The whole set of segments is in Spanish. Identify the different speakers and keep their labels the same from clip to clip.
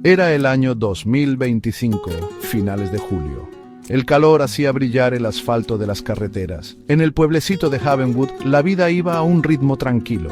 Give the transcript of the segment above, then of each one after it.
Speaker 1: Era el año 2025, finales de julio. El calor hacía brillar el asfalto de las carreteras. En el pueblecito de Havenwood, la vida iba a un ritmo tranquilo,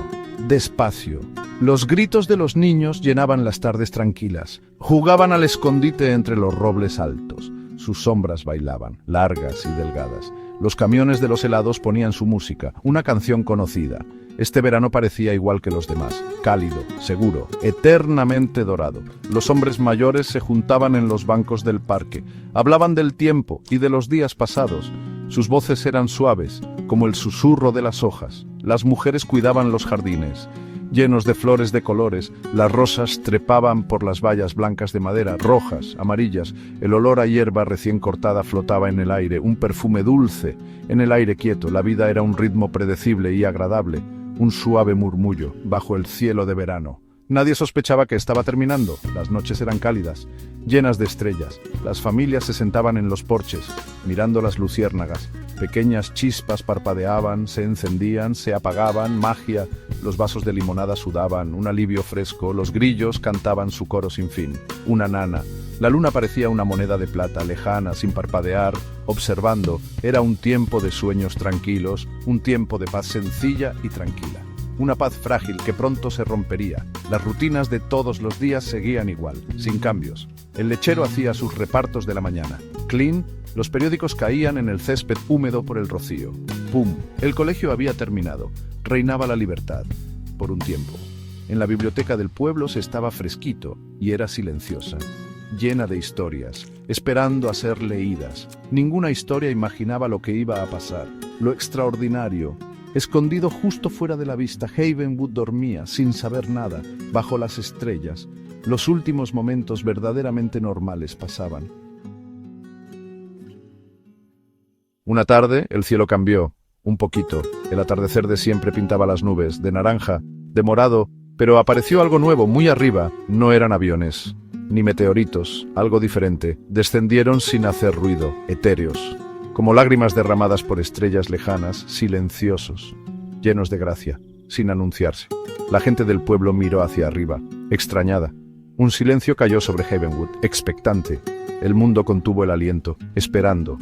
Speaker 1: despacio. Los gritos de los niños llenaban las tardes tranquilas. Jugaban al escondite entre los robles altos. Sus sombras bailaban, largas y delgadas. Los camiones de los helados ponían su música, una canción conocida. Este verano parecía igual que los demás, cálido, seguro, eternamente dorado. Los hombres mayores se juntaban en los bancos del parque, hablaban del tiempo y de los días pasados. Sus voces eran suaves, como el susurro de las hojas. Las mujeres cuidaban los jardines, llenos de flores de colores. Las rosas trepaban por las vallas blancas de madera, rojas, amarillas. El olor a hierba recién cortada flotaba en el aire, un perfume dulce. En el aire quieto, la vida era un ritmo predecible y agradable. Un suave murmullo bajo el cielo de verano. Nadie sospechaba que estaba terminando. Las noches eran cálidas, llenas de estrellas. Las familias se sentaban en los porches, mirando las luciérnagas. Pequeñas chispas parpadeaban, se encendían, se apagaban, magia. Los vasos de limonada sudaban, un alivio fresco. Los grillos cantaban su coro sin fin. Una nana. La luna parecía una moneda de plata, lejana, sin parpadear, observando. Era un tiempo de sueños tranquilos, un tiempo de paz sencilla y tranquila. Una paz frágil que pronto se rompería. Las rutinas de todos los días seguían igual, sin cambios. El lechero hacía sus repartos de la mañana. Clean, los periódicos caían en el césped húmedo por el rocío. ¡Pum! El colegio había terminado. Reinaba la libertad. Por un tiempo. En la biblioteca del pueblo se estaba fresquito y era silenciosa, llena de historias, esperando a ser leídas. Ninguna historia imaginaba lo que iba a pasar, lo extraordinario. Escondido justo fuera de la vista, Havenwood dormía, sin saber nada, bajo las estrellas. Los últimos momentos verdaderamente normales pasaban. Una tarde, el cielo cambió, un poquito. El atardecer de siempre pintaba las nubes, de naranja, de morado, pero apareció algo nuevo, muy arriba. No eran aviones, ni meteoritos, algo diferente. Descendieron sin hacer ruido, etéreos, como lágrimas derramadas por estrellas lejanas, silenciosos, llenos de gracia, sin anunciarse. La gente del pueblo miró hacia arriba, extrañada. Un silencio cayó sobre Havenwood, expectante. El mundo contuvo el aliento, esperando.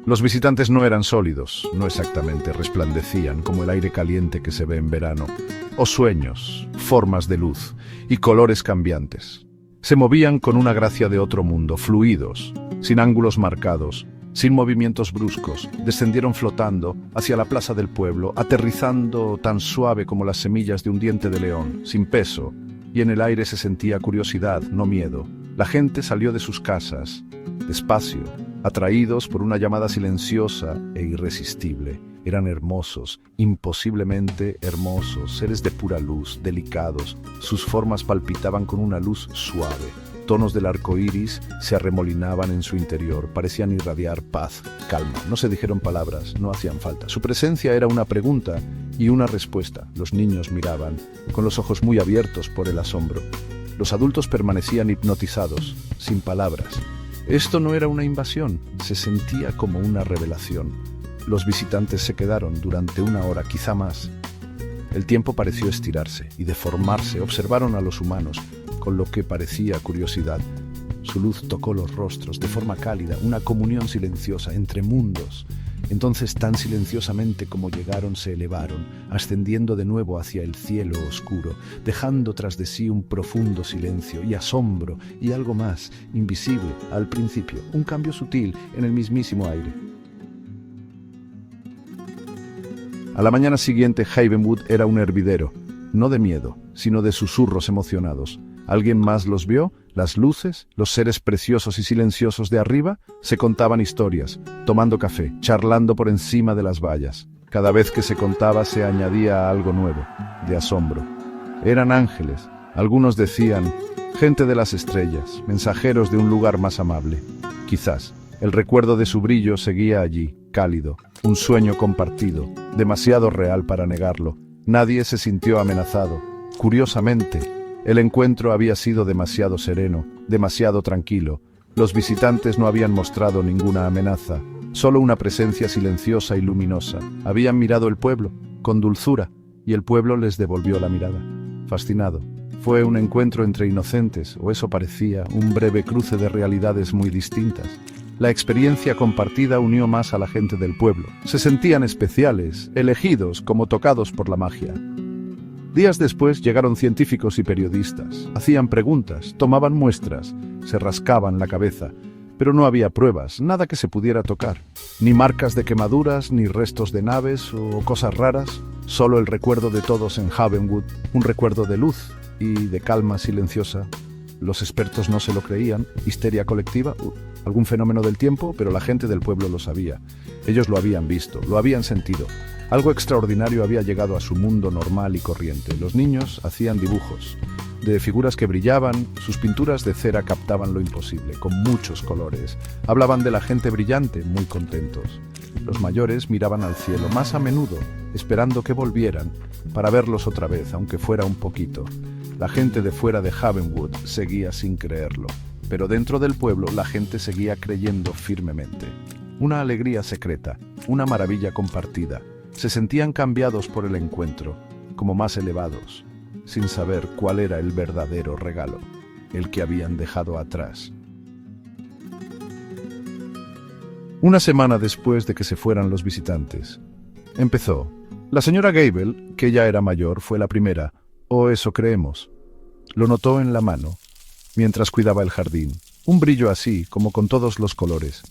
Speaker 1: Los visitantes no eran sólidos, no exactamente, resplandecían como el aire caliente que se ve en verano. O sueños, formas de luz y colores cambiantes. Se movían con una gracia de otro mundo, fluidos, sin ángulos marcados, sin movimientos bruscos. Descendieron flotando hacia la plaza del pueblo, aterrizando tan suave como las semillas de un diente de león, sin peso, y en el aire se sentía curiosidad, no miedo. La gente salió de sus casas, despacio, atraídos por una llamada silenciosa e irresistible. Eran hermosos, imposiblemente hermosos, seres de pura luz, delicados. Sus formas palpitaban con una luz suave. Tonos del arco iris se arremolinaban en su interior, parecían irradiar paz, calma. No se dijeron palabras, no hacían falta. Su presencia era una pregunta y una respuesta. Los niños miraban, con los ojos muy abiertos por el asombro. Los adultos permanecían hipnotizados, sin palabras. Esto no era una invasión, se sentía como una revelación. Los visitantes se quedaron durante una hora, quizá más. El tiempo pareció estirarse y deformarse. Observaron a los humanos con lo que parecía curiosidad. Su luz tocó los rostros de forma cálida, una comunión silenciosa entre mundos. Entonces, tan silenciosamente como llegaron, se elevaron, ascendiendo de nuevo hacia el cielo oscuro, dejando tras de sí un profundo silencio y asombro y algo más, invisible al principio, un cambio sutil en el mismísimo aire. A la mañana siguiente, Havenwood era un hervidero, no de miedo, sino de susurros emocionados. ¿Alguien más los vio? Las luces, los seres preciosos y silenciosos de arriba, se contaban historias, tomando café, charlando por encima de las vallas. Cada vez que se contaba se añadía algo nuevo, de asombro. Eran ángeles, algunos decían, gente de las estrellas, mensajeros de un lugar más amable. Quizás, el recuerdo de su brillo seguía allí, cálido, un sueño compartido, demasiado real para negarlo. Nadie se sintió amenazado. Curiosamente, el encuentro había sido demasiado sereno, demasiado tranquilo. Los visitantes no habían mostrado ninguna amenaza, solo una presencia silenciosa y luminosa. Habían mirado el pueblo, con dulzura, y el pueblo les devolvió la mirada, fascinado. Fue un encuentro entre inocentes, o eso parecía, un breve cruce de realidades muy distintas. La experiencia compartida unió más a la gente del pueblo. Se sentían especiales, elegidos, como tocados por la magia. Días después llegaron científicos y periodistas. Hacían preguntas, tomaban muestras, se rascaban la cabeza. Pero no había pruebas, nada que se pudiera tocar. Ni marcas de quemaduras, ni restos de naves o cosas raras. Solo el recuerdo de todos en Havenwood, un recuerdo de luz y de calma silenciosa. Los expertos no se lo creían. Histeria colectiva, algún fenómeno del tiempo, pero la gente del pueblo lo sabía. Ellos lo habían visto, lo habían sentido. Algo extraordinario había llegado a su mundo normal y corriente. Los niños hacían dibujos de figuras que brillaban, sus pinturas de cera captaban lo imposible, con muchos colores. Hablaban de la gente brillante, muy contentos. Los mayores miraban al cielo más a menudo, esperando que volvieran, para verlos otra vez, aunque fuera un poquito. La gente de fuera de Havenwood seguía sin creerlo, pero dentro del pueblo la gente seguía creyendo firmemente. Una alegría secreta, una maravilla compartida. Se sentían cambiados por el encuentro, como más elevados, sin saber cuál era el verdadero regalo, el que habían dejado atrás. Una semana después de que se fueran los visitantes, empezó. La señora Gable, que ya era mayor, fue la primera, o eso creemos. Lo notó en la mano, mientras cuidaba el jardín. Un brillo así, como con todos los colores.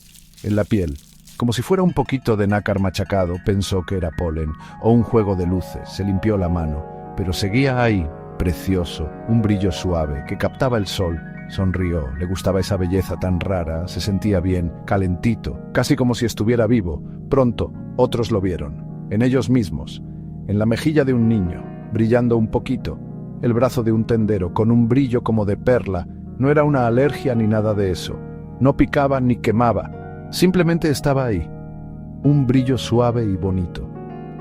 Speaker 1: En la piel, como si fuera un poquito de nácar machacado, pensó que era polen, o un juego de luces. Se limpió la mano. Pero seguía ahí, precioso, un brillo suave, que captaba el sol. Sonrió, le gustaba esa belleza tan rara, se sentía bien, calentito, casi como si estuviera vivo. Pronto, otros lo vieron, en ellos mismos, en la mejilla de un niño, brillando un poquito, el brazo de un tendero, con un brillo como de perla. No era una alergia ni nada de eso, no picaba ni quemaba, simplemente estaba ahí, un brillo suave y bonito.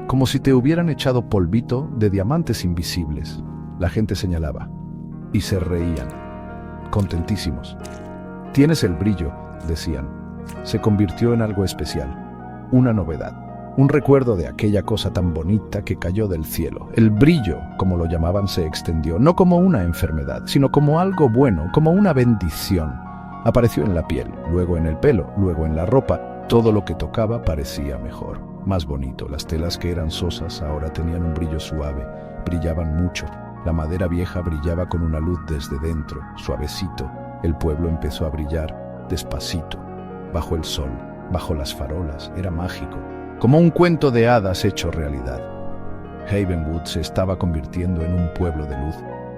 Speaker 1: Como si te hubieran echado polvito de diamantes invisibles. La gente señalaba. Y se reían. Contentísimos. Tienes el brillo, decían. Se convirtió en algo especial. Una novedad. Un recuerdo de aquella cosa tan bonita que cayó del cielo. El brillo, como lo llamaban, se extendió. No como una enfermedad, sino como algo bueno, como una bendición. Apareció en la piel, luego en el pelo, luego en la ropa. Todo lo que tocaba parecía mejor. Más bonito, las telas que eran sosas ahora tenían un brillo suave, brillaban mucho. La madera vieja brillaba con una luz desde dentro, suavecito. El pueblo empezó a brillar, despacito, bajo el sol, bajo las farolas. Era mágico, como un cuento de hadas hecho realidad. Havenwood se estaba convirtiendo en un pueblo de luz.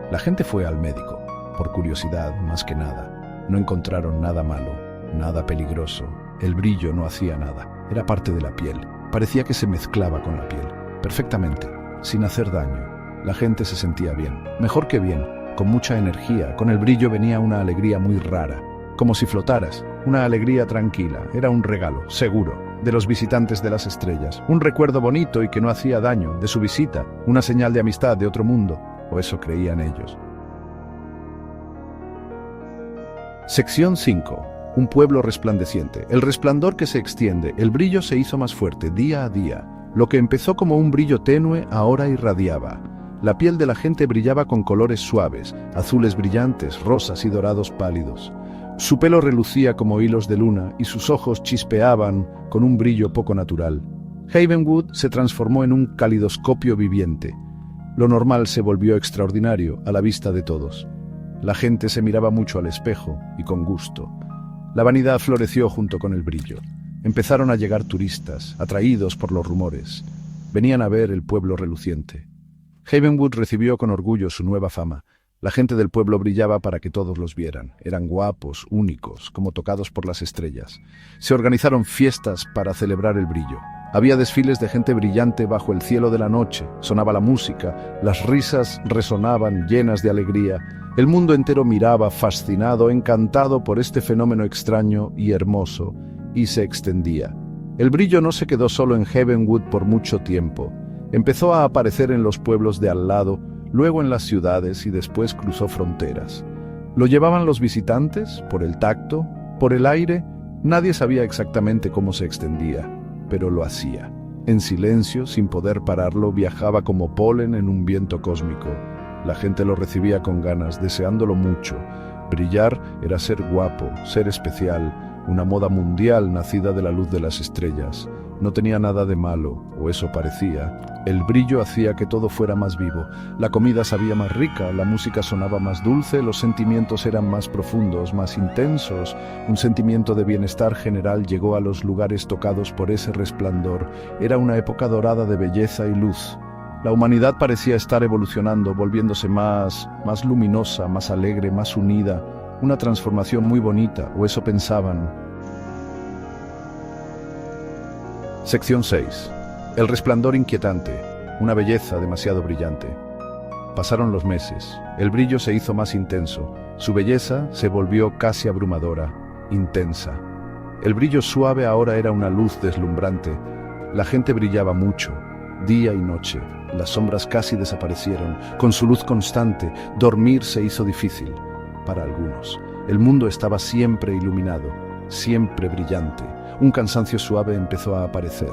Speaker 1: La gente fue al médico, por curiosidad más que nada. No encontraron nada malo, nada peligroso. El brillo no hacía nada, era parte de la piel. Parecía que se mezclaba con la piel, perfectamente, sin hacer daño. La gente se sentía bien, mejor que bien, con mucha energía. Con el brillo venía una alegría muy rara, como si flotaras, una alegría tranquila. Era un regalo, seguro, de los visitantes de las estrellas. Un recuerdo bonito y que no hacía daño, de su visita, una señal de amistad de otro mundo, o eso creían ellos. Sección 5. Un pueblo resplandeciente. El resplandor que se extiende, el brillo se hizo más fuerte día a día. Lo que empezó como un brillo tenue ahora irradiaba. La piel de la gente brillaba con colores suaves, azules brillantes, rosas y dorados pálidos. Su pelo relucía como hilos de luna y sus ojos chispeaban con un brillo poco natural. Havenwood se transformó en un calidoscopio viviente. Lo normal se volvió extraordinario a la vista de todos. La gente se miraba mucho al espejo y con gusto. La vanidad floreció junto con el brillo. Empezaron a llegar turistas, atraídos por los rumores. Venían a ver el pueblo reluciente. Havenwood recibió con orgullo su nueva fama. La gente del pueblo brillaba para que todos los vieran. Eran guapos, únicos, como tocados por las estrellas. Se organizaron fiestas para celebrar el brillo. Había desfiles de gente brillante bajo el cielo de la noche. Sonaba la música, las risas resonaban llenas de alegría. El mundo entero miraba, fascinado, encantado por este fenómeno extraño y hermoso, y se extendía. El brillo no se quedó solo en Havenwood por mucho tiempo. Empezó a aparecer en los pueblos de al lado, luego en las ciudades y después cruzó fronteras. ¿Lo llevaban los visitantes? ¿Por el tacto? ¿Por el aire? Nadie sabía exactamente cómo se extendía, pero lo hacía. En silencio, sin poder pararlo, viajaba como polen en un viento cósmico. La gente lo recibía con ganas, deseándolo mucho. Brillar era ser guapo, ser especial, una moda mundial nacida de la luz de las estrellas. No tenía nada de malo, o eso parecía. El brillo hacía que todo fuera más vivo. La comida sabía más rica, la música sonaba más dulce, los sentimientos eran más profundos, más intensos. Un sentimiento de bienestar general llegó a los lugares tocados por ese resplandor. Era una época dorada de belleza y luz. La humanidad parecía estar evolucionando, volviéndose más luminosa, más alegre, más unida. Una transformación muy bonita, o eso pensaban. Sección 6. El resplandor inquietante, una belleza demasiado brillante. Pasaron los meses, el brillo se hizo más intenso, su belleza se volvió casi abrumadora, intensa. El brillo suave ahora era una luz deslumbrante. La gente brillaba mucho, día y noche. Las sombras casi desaparecieron. Con su luz constante, dormir se hizo difícil. Para algunos, el mundo estaba siempre iluminado, siempre brillante. Un cansancio suave empezó a aparecer,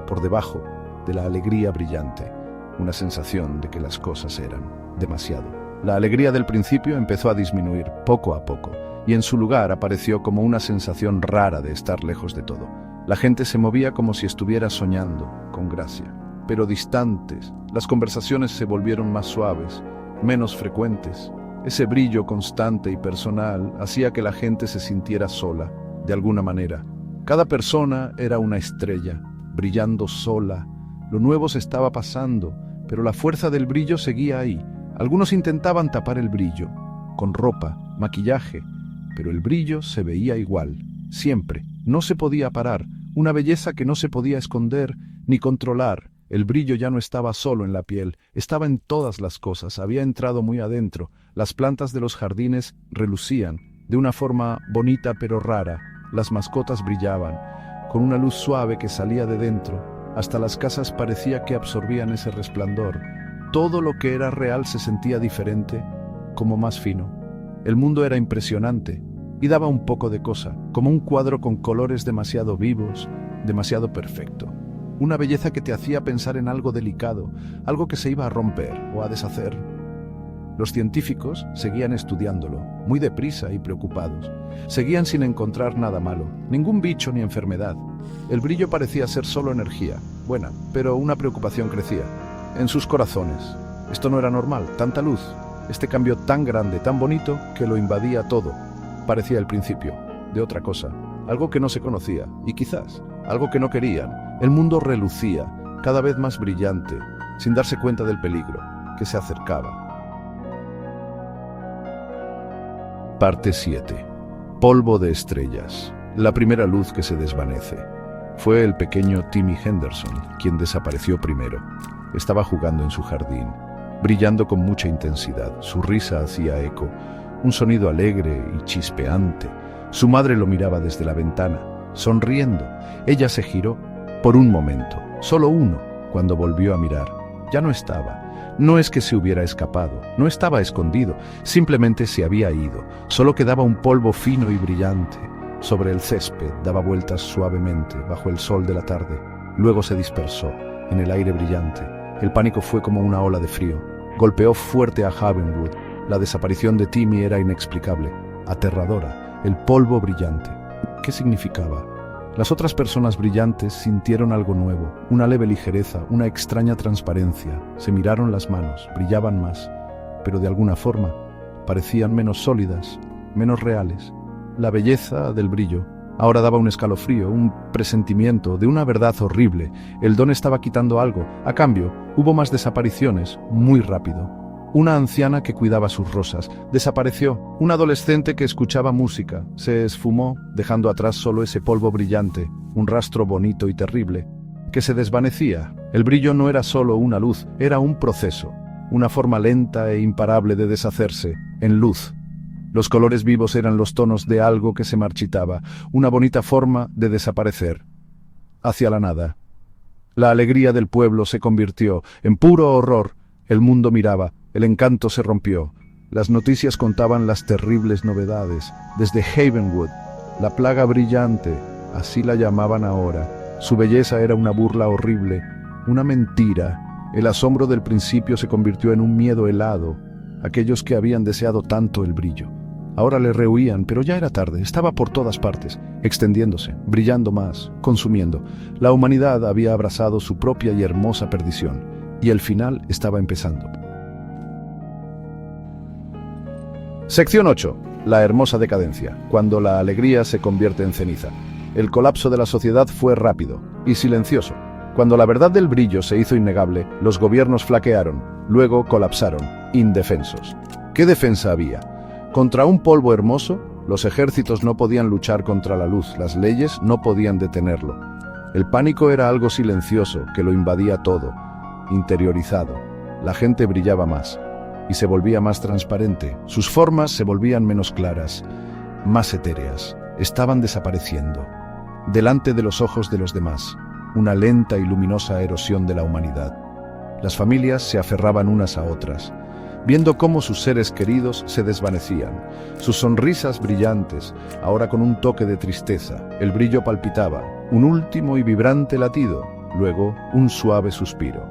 Speaker 1: por debajo de la alegría brillante, una sensación de que las cosas eran demasiado. La alegría del principio empezó a disminuir poco a poco, y en su lugar apareció como una sensación rara de estar lejos de todo. La gente se movía como si estuviera soñando, con gracia, pero distantes. Las conversaciones se volvieron más suaves, menos frecuentes. Ese brillo constante y personal hacía que la gente se sintiera sola, de alguna manera. Cada persona era una estrella, brillando sola. Lo nuevo se estaba pasando, pero la fuerza del brillo seguía ahí. Algunos intentaban tapar el brillo, con ropa, maquillaje, pero el brillo se veía igual, siempre. No se podía parar, una belleza que no se podía esconder ni controlar. El brillo ya no estaba solo en la piel, estaba en todas las cosas, había entrado muy adentro. Las plantas de los jardines relucían, de una forma bonita pero rara. Las mascotas brillaban, con una luz suave que salía de dentro. Hasta las casas parecía que absorbían ese resplandor. Todo lo que era real se sentía diferente, como más fino. El mundo era impresionante y daba un poco de cosa, como un cuadro con colores demasiado vivos, demasiado perfecto. Una belleza que te hacía pensar en algo delicado, algo que se iba a romper o a deshacer. Los científicos seguían estudiándolo, muy deprisa y preocupados. Seguían sin encontrar nada malo, ningún bicho ni enfermedad. El brillo parecía ser solo energía, buena, pero una preocupación crecía. En sus corazones. Esto no era normal, tanta luz. Este cambio tan grande, tan bonito, que lo invadía todo. Parecía el principio de otra cosa, algo que no se conocía, y quizás algo que no querían. El mundo relucía, cada vez más brillante, sin darse cuenta del peligro que se acercaba. Parte 7. Polvo de estrellas. La primera luz que se desvanece. Fue el pequeño Timmy Henderson quien desapareció primero. Estaba jugando en su jardín, brillando con mucha intensidad. Su risa hacía eco, un sonido alegre y chispeante. Su madre lo miraba desde la ventana, sonriendo. Ella se giró por un momento, solo uno, cuando volvió a mirar. Ya no estaba. No es que se hubiera escapado, no estaba escondido, simplemente se había ido. Solo quedaba un polvo fino y brillante. Sobre el césped daba vueltas suavemente bajo el sol de la tarde. Luego se dispersó en el aire brillante. El pánico fue como una ola de frío. Golpeó fuerte a Havenwood. La desaparición de Timmy era inexplicable, aterradora. El polvo brillante. ¿Qué significaba? Las otras personas brillantes sintieron algo nuevo, una leve ligereza, una extraña transparencia. Se miraron las manos, brillaban más, pero de alguna forma parecían menos sólidas, menos reales. La belleza del brillo ahora daba un escalofrío, un presentimiento de una verdad horrible. El don estaba quitando algo. A cambio, hubo más desapariciones, muy rápido. Una anciana que cuidaba sus rosas desapareció. Un adolescente que escuchaba música se esfumó, dejando atrás solo ese polvo brillante, un rastro bonito y terrible, que se desvanecía. El brillo no era solo una luz, era un proceso, una forma lenta e imparable de deshacerse, en luz. Los colores vivos eran los tonos de algo que se marchitaba, una bonita forma de desaparecer, hacia la nada. La alegría del pueblo se convirtió en puro horror. El mundo miraba, el encanto se rompió. Las noticias contaban las terribles novedades. Desde Havenwood, la plaga brillante, así la llamaban ahora. Su belleza era una burla horrible, una mentira. El asombro del principio se convirtió en un miedo helado. aquellos que habían deseado tanto el brillo. Ahora le rehuían, pero ya era tarde, estaba por todas partes, extendiéndose, brillando más, consumiendo. La humanidad había abrazado su propia y hermosa perdición, y el final estaba empezando. Sección 8. La hermosa decadencia, cuando la alegría se convierte en ceniza. El colapso de la sociedad fue rápido y silencioso. Cuando la verdad del brillo se hizo innegable, los gobiernos flaquearon, luego colapsaron, indefensos. ¿Qué defensa había? Contra un polvo hermoso, los ejércitos no podían luchar contra la luz, las leyes no podían detenerlo. El pánico era algo silencioso que lo invadía todo, interiorizado. La gente brillaba más y se volvía más transparente. Sus formas se volvían menos claras, más etéreas. Estaban desapareciendo. Delante de los ojos de los demás, una lenta y luminosa erosión de la humanidad. Las familias se aferraban unas a otras, viendo cómo sus seres queridos se desvanecían, sus sonrisas brillantes, ahora con un toque de tristeza. El brillo palpitaba, un último y vibrante latido, luego un suave suspiro.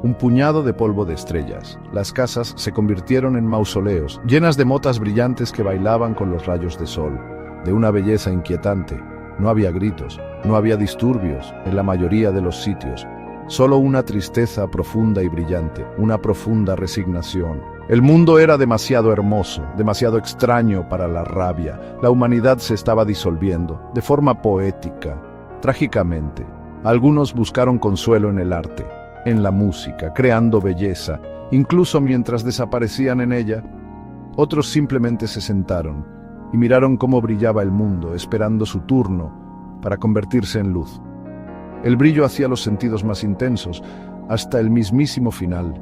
Speaker 1: Un puñado de polvo de estrellas. Las casas se convirtieron en mausoleos, llenas de motas brillantes que bailaban con los rayos de sol, de una belleza inquietante. No había gritos, no había disturbios en la mayoría de los sitios. Solo una tristeza profunda y brillante, una profunda resignación. El mundo era demasiado hermoso, demasiado extraño para la rabia. La humanidad se estaba disolviendo, de forma poética, trágicamente. Algunos buscaron consuelo en el arte, en la música, creando belleza, incluso mientras desaparecían en ella. Otros simplemente se sentaron y miraron cómo brillaba el mundo, esperando su turno para convertirse en luz. El brillo hacía los sentidos más intensos, hasta el mismísimo final.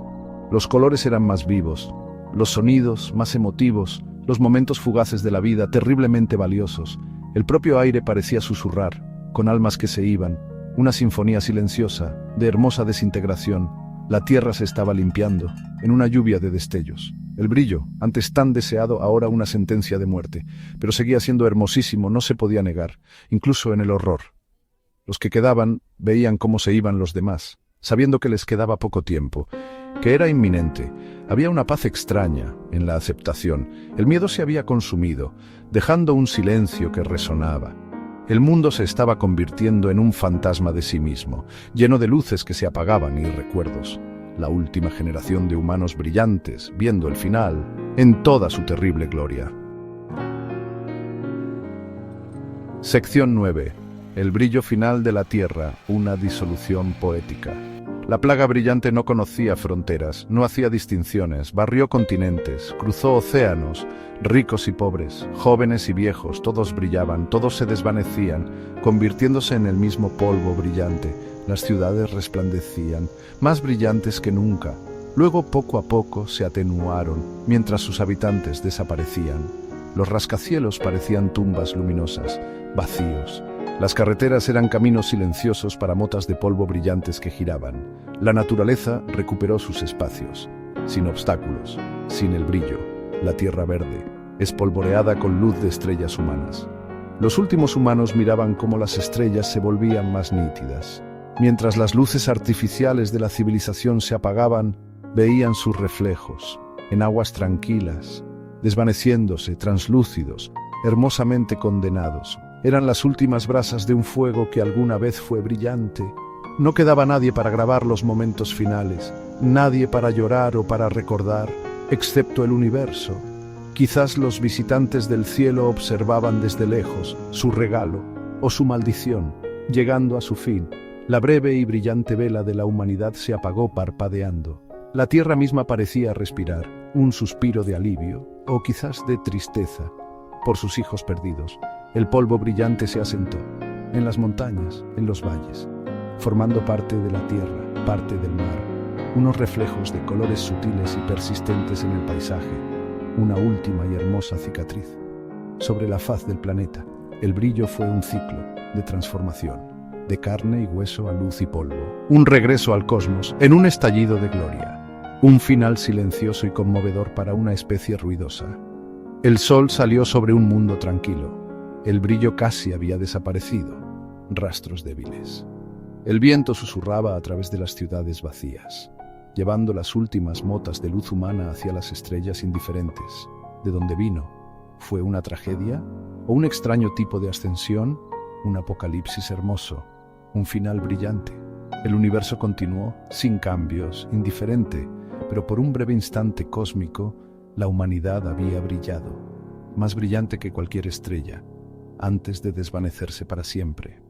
Speaker 1: Los colores eran más vivos, los sonidos más emotivos, los momentos fugaces de la vida terriblemente valiosos. El propio aire parecía susurrar, con almas que se iban, una sinfonía silenciosa, de hermosa desintegración. La tierra se estaba limpiando, en una lluvia de destellos. El brillo, antes tan deseado, ahora una sentencia de muerte, pero seguía siendo hermosísimo, no se podía negar, incluso en el horror. Los que quedaban veían cómo se iban los demás, sabiendo que les quedaba poco tiempo, que era inminente. Había una paz extraña en la aceptación. El miedo se había consumido, dejando un silencio que resonaba. El mundo se estaba convirtiendo en un fantasma de sí mismo, lleno de luces que se apagaban y recuerdos. La última generación de humanos brillantes, viendo el final en toda su terrible gloria. Sección 9. El brillo final de la Tierra, una disolución poética. La plaga brillante no conocía fronteras, no hacía distinciones, barrió continentes, cruzó océanos, ricos y pobres, jóvenes y viejos, todos brillaban, todos se desvanecían, convirtiéndose en el mismo polvo brillante. Las ciudades resplandecían, más brillantes que nunca. Luego, poco a poco, se atenuaron, mientras sus habitantes desaparecían. Los rascacielos parecían tumbas luminosas, vacíos. Las carreteras eran caminos silenciosos para motas de polvo brillantes que giraban. La naturaleza recuperó sus espacios, sin obstáculos, sin el brillo. La tierra verde, espolvoreada con luz de estrellas humanas. Los últimos humanos miraban cómo las estrellas se volvían más nítidas. Mientras las luces artificiales de la civilización se apagaban, veían sus reflejos, en aguas tranquilas, desvaneciéndose, translúcidos, hermosamente condenados. Eran las últimas brasas de un fuego que alguna vez fue brillante. No quedaba nadie para grabar los momentos finales, nadie para llorar o para recordar, excepto el universo. Quizás los visitantes del cielo observaban desde lejos su regalo o su maldición, llegando a su fin. La breve y brillante vela de la humanidad se apagó parpadeando. La tierra misma parecía respirar, un suspiro de alivio, o quizás de tristeza, por sus hijos perdidos. El polvo brillante se asentó, en las montañas, en los valles, formando parte de la tierra, parte del mar, unos reflejos de colores sutiles y persistentes en el paisaje, una última y hermosa cicatriz. Sobre la faz del planeta, el brillo fue un ciclo de transformación, de carne y hueso a luz y polvo, un regreso al cosmos en un estallido de gloria, un final silencioso y conmovedor para una especie ruidosa. El sol salió sobre un mundo tranquilo. El brillo casi había desaparecido, rastros débiles. El viento susurraba a través de las ciudades vacías. llevando las últimas motas de luz humana hacia las estrellas indiferentes. ¿De dónde vino? ¿Fue una tragedia? ¿O un extraño tipo de ascensión? Un apocalipsis hermoso, un final brillante. El universo continuó, sin cambios, indiferente, pero por un breve instante cósmico, la humanidad había brillado, más brillante que cualquier estrella, antes de desvanecerse para siempre.